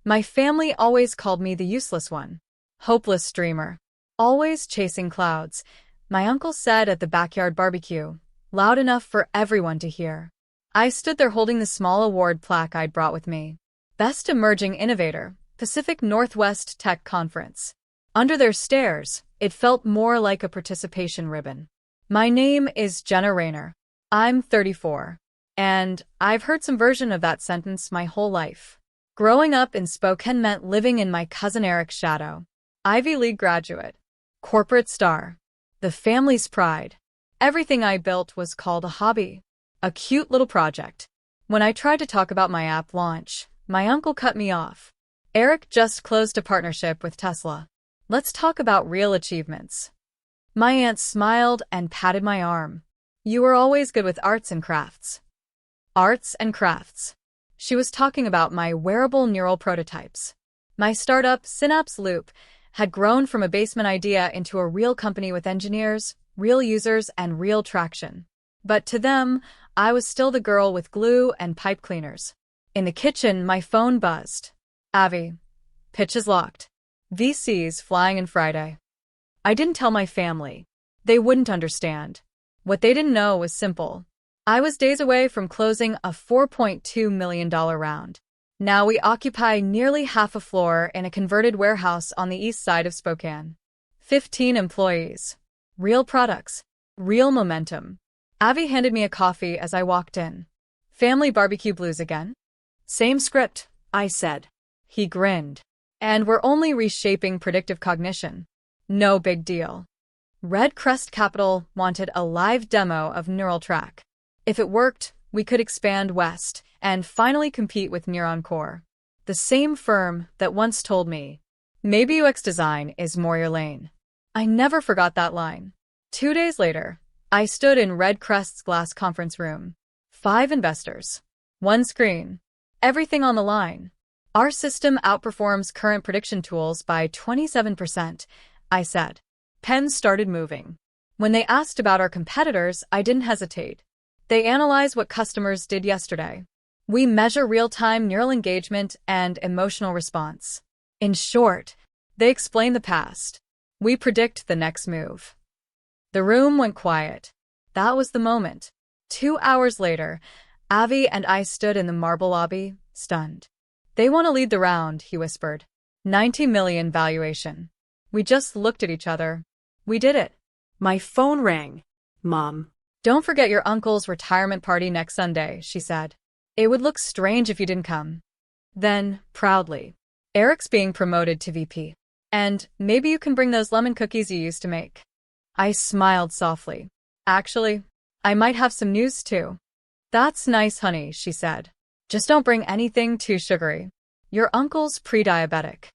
My family always called me the useless one. Hopeless dreamer. Always chasing clouds, my uncle said at the backyard barbecue, loud enough for everyone to hear. I stood there holding the small award plaque I'd brought with me. Best Emerging Innovator, Pacific Northwest Tech Conference. Under their stares, it felt more like a participation ribbon. My name is Jenna Rainer. I'm 34. And I've heard some version of that sentence my whole life. Growing up in Spokane meant living in my cousin Eric's shadow. Ivy League graduate. Corporate star. The family's pride. Everything I built was called a hobby. A cute little project. When I tried to talk about my app launch, my uncle cut me off. Eric just closed a partnership with Tesla. Let's talk about real achievements. My aunt smiled and patted my arm. You were always good with arts and crafts. Arts and crafts. She was talking about my wearable neural prototypes. My startup, Synapse Loop, had grown from a basement idea into a real company with engineers, real users, and real traction. But to them, I was still the girl with glue and pipe cleaners. In the kitchen, my phone buzzed. Avi. Pitch is locked. VCs flying in Friday. I didn't tell my family. They wouldn't understand. What they didn't know was simple. I was days away from closing a $4.2 million round. Now we occupy nearly half a floor in a converted warehouse on the east side of Spokane. 15 employees. Real products. Real momentum. Avi handed me a coffee as I walked in. Family barbecue blues again? Same script, I said. He grinned. And we're only reshaping predictive cognition. No big deal. Red Crest Capital wanted a live demo of Neural Track. If it worked, we could expand west and finally compete with Neuron Core. The same firm that once told me, maybe UX design is more your lane. I never forgot that line. 2 days later, I stood in Red Crest's glass conference room. 5 investors. 1 screen. Everything on the line. Our system outperforms current prediction tools by 27%, I said. Pens started moving. When they asked about our competitors, I didn't hesitate. They analyze what customers did yesterday. We measure real-time neural engagement and emotional response. In short, they explain the past. We predict the next move. The room went quiet. That was the moment. 2 hours later, Avi and I stood in the marble lobby, stunned. They want to lead the round, he whispered. 90 million valuation. We just looked at each other. We did it. My phone rang. Mom. Don't forget your uncle's retirement party next Sunday, she said. It would look strange if you didn't come. Then, proudly, Eric's being promoted to VP. And maybe you can bring those lemon cookies you used to make. I smiled softly. Actually, I might have some news too. That's nice, honey, she said. Just don't bring anything too sugary. Your uncle's pre-diabetic.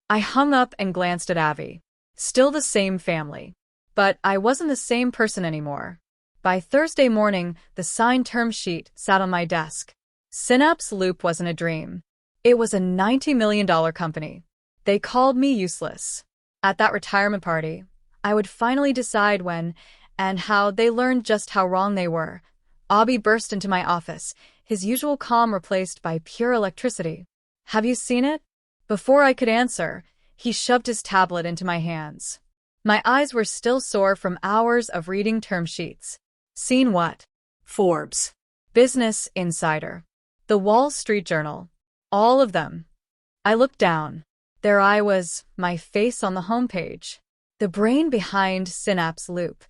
I hung up and glanced at Avi. Still the same family. But I wasn't the same person anymore. By Thursday morning, the signed term sheet sat on my desk. Synapse Loop wasn't a dream. It was a $90 million company. They called me useless. At that retirement party, I would finally decide when and how they learned just how wrong they were. Avi burst into my office, his usual calm replaced by pure electricity. Have you seen it? Before I could answer, he shoved his tablet into my hands. My eyes were still sore from hours of reading term sheets. Seen what? Forbes. Business Insider. The Wall Street Journal. All of them. I looked down. There I was, my face on the homepage. The brain behind Synapse Loop.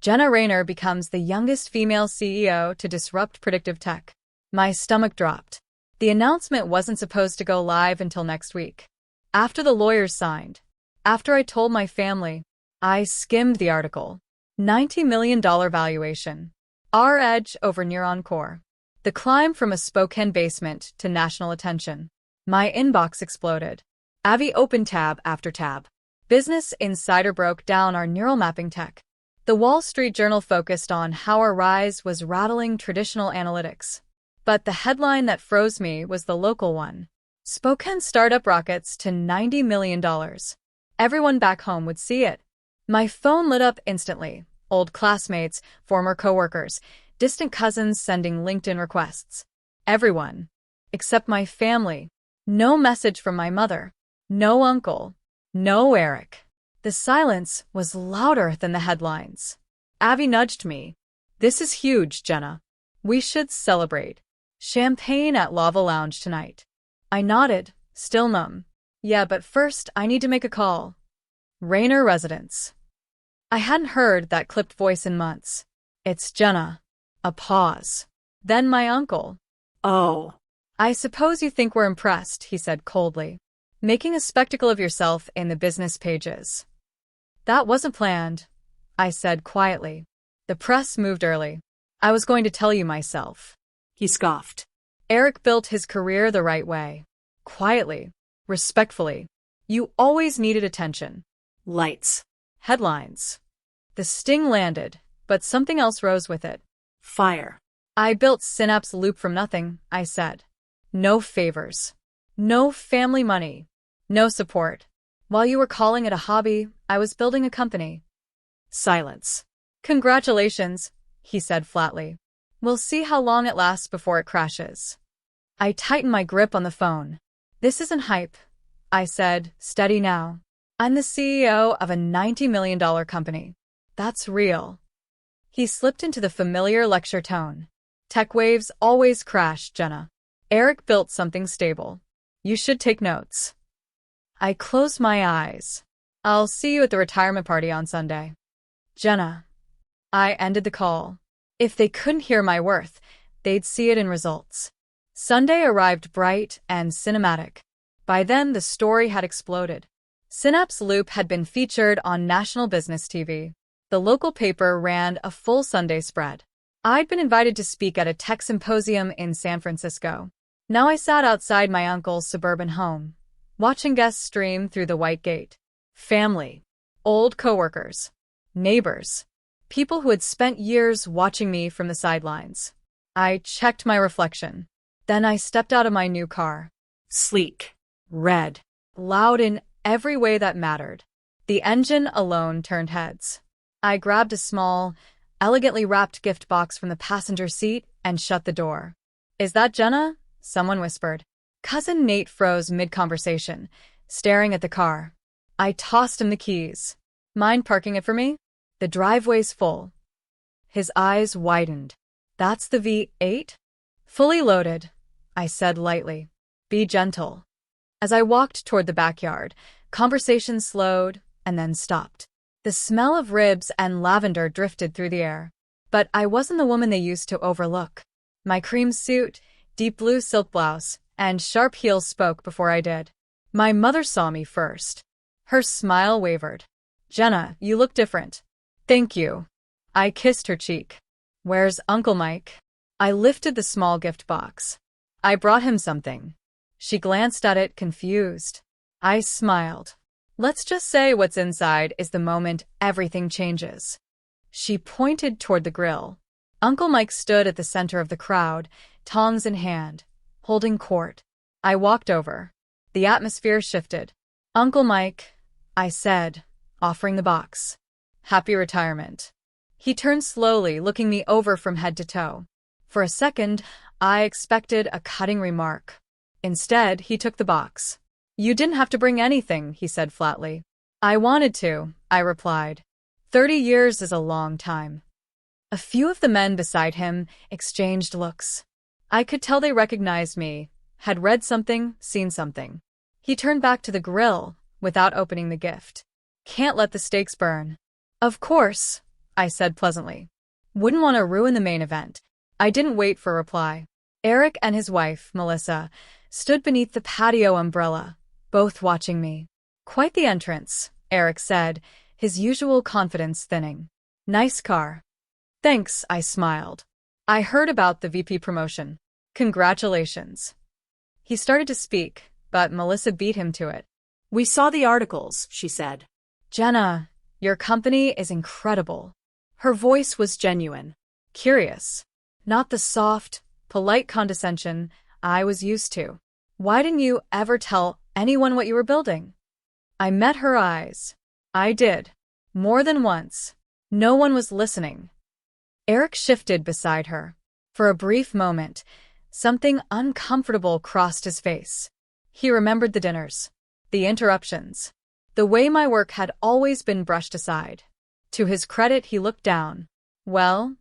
Jenna Rainer becomes the youngest female CEO to disrupt predictive tech. My stomach dropped. The announcement wasn't supposed to go live until next week. After the lawyers signed. After I told my family. I skimmed the article. $90 million valuation. Our edge over Neuron Core. The climb from a Spokane basement to national attention. My inbox exploded. Avi opened tab after tab. Business Insider broke down our neural mapping tech. The Wall Street Journal focused on how our rise was rattling traditional analytics. But the headline that froze me was the local one. Spokane startup rockets to $90 million. Everyone back home would see it. My phone lit up instantly. Old classmates, former coworkers, distant cousins sending LinkedIn requests. Everyone. Except my family. No message from my mother. No uncle. No Eric. The silence was louder than the headlines. Abby nudged me. This is huge, Jenna. We should celebrate. Champagne at Lava Lounge tonight. I nodded, still numb. Yeah, but first I need to make a call. Rainer residence. I hadn't heard that clipped voice in months. It's Jenna. A pause. Then my uncle. Oh. I suppose you think we're impressed, he said coldly. Making a spectacle of yourself in the business pages. That wasn't planned, I said quietly. The press moved early. I was going to tell you myself. He scoffed. Eric built his career the right way. Quietly. Respectfully. You always needed attention. Lights. Headlines. The sting landed, but something else rose with it. Fire. I built Synapse Loop from nothing, I said. No favors. No family money. No support. While you were calling it a hobby, I was building a company. Silence. Congratulations, he said flatly. We'll see how long it lasts before it crashes. I tightened my grip on the phone. This isn't hype, I said, steady now. I'm the CEO of a $90 million company. That's real. He slipped into the familiar lecture tone. Tech waves always crash, Jenna. Eric built something stable. You should take notes. I closed my eyes. I'll see you at the retirement party on Sunday. Jenna. I ended the call. If they couldn't hear my worth, they'd see it in results. Sunday arrived bright and cinematic. By then, the story had exploded. Synapse Loop had been featured on national business TV. The local paper ran a full Sunday spread. I'd been invited to speak at a tech symposium in San Francisco. Now I sat outside my uncle's suburban home, watching guests stream through the white gate. Family, old coworkers, neighbors, people who had spent years watching me from the sidelines. I checked my reflection. Then I stepped out of my new car. Sleek. Red. Loud in every way that mattered. The engine alone turned heads. I grabbed a small, elegantly wrapped gift box from the passenger seat and shut the door. Is that Jenna? Someone whispered. Cousin Nate froze mid-conversation, staring at the car. I tossed him the keys. Mind parking it for me? The driveway's full. His eyes widened. That's the V8? Fully loaded, I said lightly. Be gentle. As I walked toward the backyard, conversation slowed and then stopped. The smell of ribs and lavender drifted through the air. But I wasn't the woman they used to overlook. My cream suit, deep blue silk blouse, and sharp heels spoke before I did. My mother saw me first. Her smile wavered. Jenna, you look different. Thank you. I kissed her cheek. Where's Uncle Mike? I lifted the small gift box. I brought him something. She glanced at it, confused. I smiled. Let's just say what's inside is the moment everything changes. She pointed toward the grill. Uncle Mike stood at the center of the crowd, tongs in hand, holding court. I walked over. The atmosphere shifted. Uncle Mike, I said, offering the box. Happy retirement. He turned slowly, looking me over from head to toe. For a second, I expected a cutting remark. Instead, he took the box. You didn't have to bring anything, he said flatly. I wanted to, I replied. 30 years is a long time. A few of the men beside him exchanged looks. I could tell they recognized me, had read something, seen something. He turned back to the grill without opening the gift. Can't let the steaks burn. Of course, I said pleasantly. Wouldn't want to ruin the main event. I didn't wait for a reply. Eric and his wife, Melissa, stood beneath the patio umbrella, both watching me. Quite the entrance, Eric said, his usual confidence thinning. Nice car. Thanks, I smiled. I heard about the VP promotion. Congratulations. He started to speak, but Melissa beat him to it. We saw the articles, she said. Jenna, your company is incredible. Her voice was genuine. Curious. Not the soft, polite condescension I was used to. Why didn't you ever tell anyone what you were building? I met her eyes. I did. More than once. No one was listening. Eric shifted beside her. For a brief moment, something uncomfortable crossed his face. He remembered the dinners, the interruptions, the way my work had always been brushed aside. To his credit, he looked down. "Well,"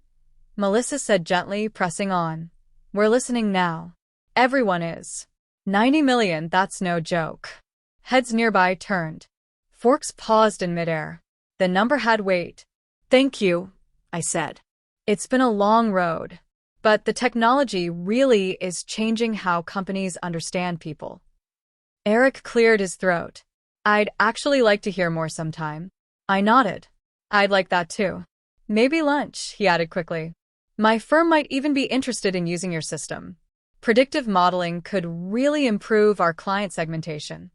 Melissa said gently, pressing on. "We're listening now. Everyone is. 90 million, that's no joke." Heads nearby turned. Forks paused in midair. The number had weight. "Thank you," I said. "It's been a long road. But the technology really is changing how companies understand people." Eric cleared his throat. "I'd actually like to hear more sometime." I nodded. "I'd like that too. Maybe lunch," he added quickly. "My firm might even be interested in using your system. Predictive modeling could really improve our client segmentation."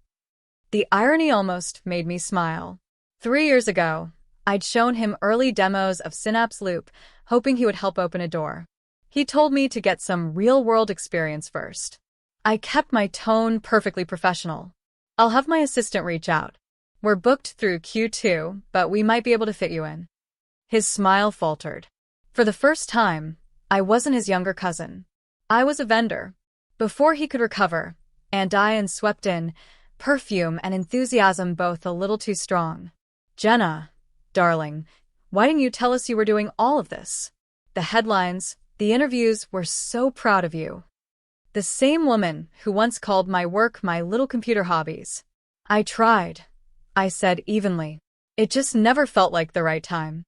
The irony almost made me smile. 3 years ago, I'd shown him early demos of Synapse Loop, hoping he would help open a door. He told me to get some real-world experience first. I kept my tone perfectly professional. "I'll have my assistant reach out. We're booked through Q2, but we might be able to fit you in." His smile faltered. For the first time, I wasn't his younger cousin. I was a vendor. Before he could recover, Aunt Diane swept in, perfume and enthusiasm both a little too strong. "Jenna, darling, why didn't you tell us you were doing all of this? The headlines, the interviews, were so proud of you." The same woman who once called my work my little computer hobbies. "I tried," I said evenly. "It just never felt like the right time."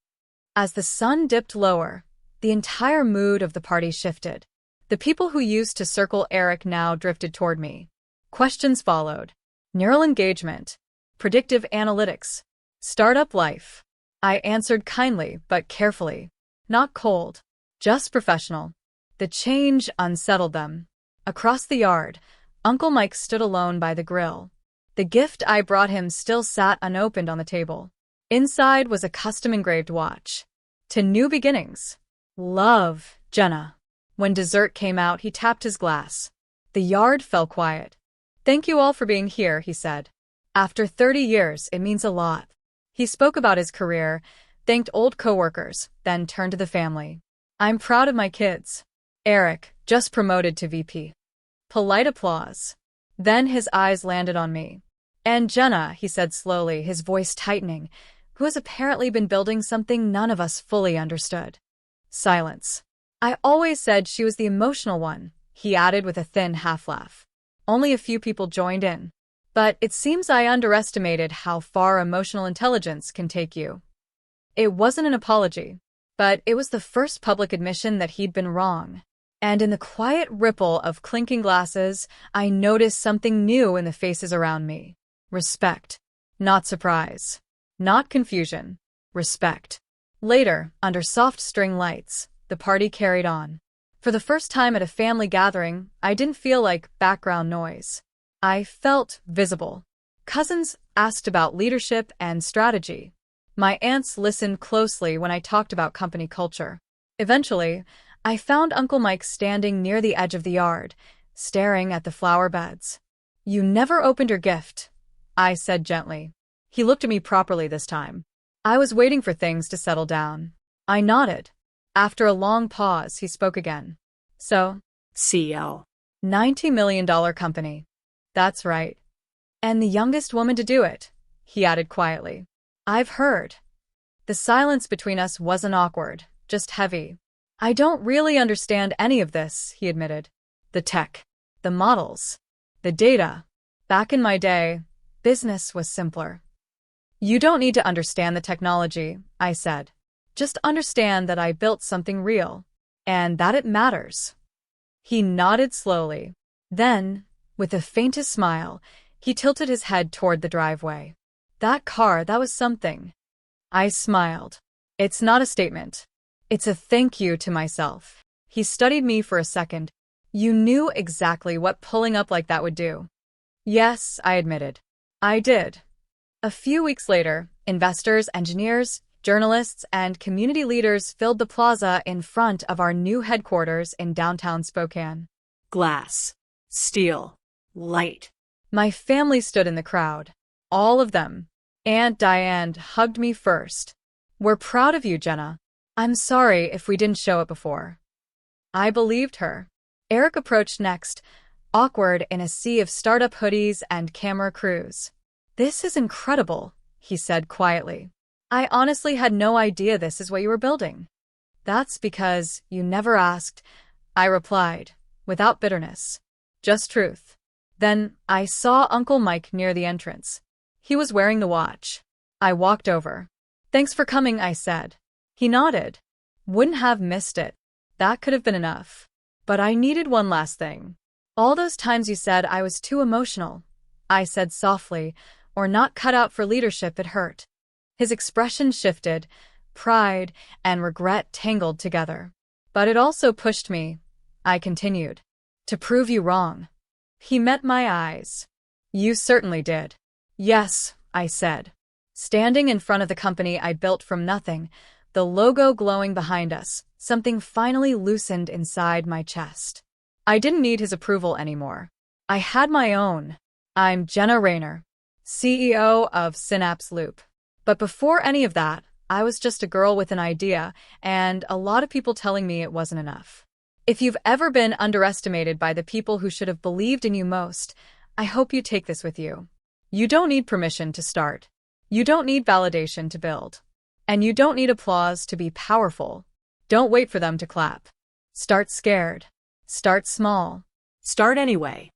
As the sun dipped lower, the entire mood of the party shifted. The people who used to circle Eric now drifted toward me. Questions followed. Neural engagement, predictive analytics, startup life. I answered kindly but carefully. Not cold, just professional. The change unsettled them. Across the yard, Uncle Mike stood alone by the grill. The gift I brought him still sat unopened on the table. Inside was a custom-engraved watch. "To new beginnings. Love, Jenna." When dessert came out, he tapped his glass. The yard fell quiet. "Thank you all for being here," he said. "After 30 years, it means a lot." He spoke about his career, thanked old coworkers, then turned to the family. "I'm proud of my kids. Eric, just promoted to VP." Polite applause. Then his eyes landed on me. "And Jenna," he said slowly, his voice tightening, "who has apparently been building something none of us fully understood." Silence. "I always said she was the emotional one," he added with a thin half-laugh. Only a few people joined in. "But it seems I underestimated how far emotional intelligence can take you." It wasn't an apology, but it was the first public admission that he'd been wrong. And in the quiet ripple of clinking glasses, I noticed something new in the faces around me. Respect. Not surprise. Not confusion. Respect. Later, under soft string lights, the party carried on. For the first time at a family gathering, I didn't feel like background noise. I felt visible. Cousins asked about leadership and strategy. My aunts listened closely when I talked about company culture. Eventually, I found Uncle Mike standing near the edge of the yard, staring at the flower beds. "You never opened your gift," I said gently. He looked at me properly this time. I was waiting for things to settle down. I nodded. After a long pause, he spoke again. "So, CEO. $90 million company." "That's right. And the youngest woman to do it," he added quietly. "I've heard." The silence between us wasn't awkward, just heavy. "I don't really understand any of this," he admitted. "The tech, the models, the data. Back in my day, business was simpler." "You don't need to understand the technology," I said. "Just understand that I built something real, and that it matters." He nodded slowly. Then, with the faintest smile, he tilted his head toward the driveway. "That car, that was something." I smiled. "It's not a statement. It's a thank you to myself." He studied me for a second. "You knew exactly what pulling up like that would do." "Yes," I admitted. "I did." A few weeks later, investors, engineers, journalists, and community leaders filled the plaza in front of our new headquarters in downtown Spokane. Glass. Steel. Light. My family stood in the crowd. All of them. Aunt Diane hugged me first. "We're proud of you, Jenna. I'm sorry if we didn't show it before." I believed her. Eric approached next, awkward in a sea of startup hoodies and camera crews. "This is incredible," he said quietly. "I honestly had no idea this is what you were building." "That's because you never asked," I replied, without bitterness. Just truth. Then I saw Uncle Mike near the entrance. He was wearing the watch. I walked over. "Thanks for coming," I said. He nodded. "Wouldn't have missed it. That could have been enough. But I needed one last thing. All those times you said I was too emotional," I said softly, "or not cut out for leadership, it hurt." His expression shifted, pride and regret tangled together. "But it also pushed me," I continued, "to prove you wrong." He met my eyes. "You certainly did." "Yes," I said. Standing in front of the company I built from nothing, the logo glowing behind us, something finally loosened inside my chest. I didn't need his approval anymore. I had my own. "I'm Jenna Rainer, CEO of Synapse Loop." But before any of that, I was just a girl with an idea, and a lot of people telling me it wasn't enough. If you've ever been underestimated by the people who should have believed in you most, I hope you take this with you. You don't need permission to start. You don't need validation to build. And you don't need applause to be powerful. Don't wait for them to clap. Start scared. Start small. Start anyway.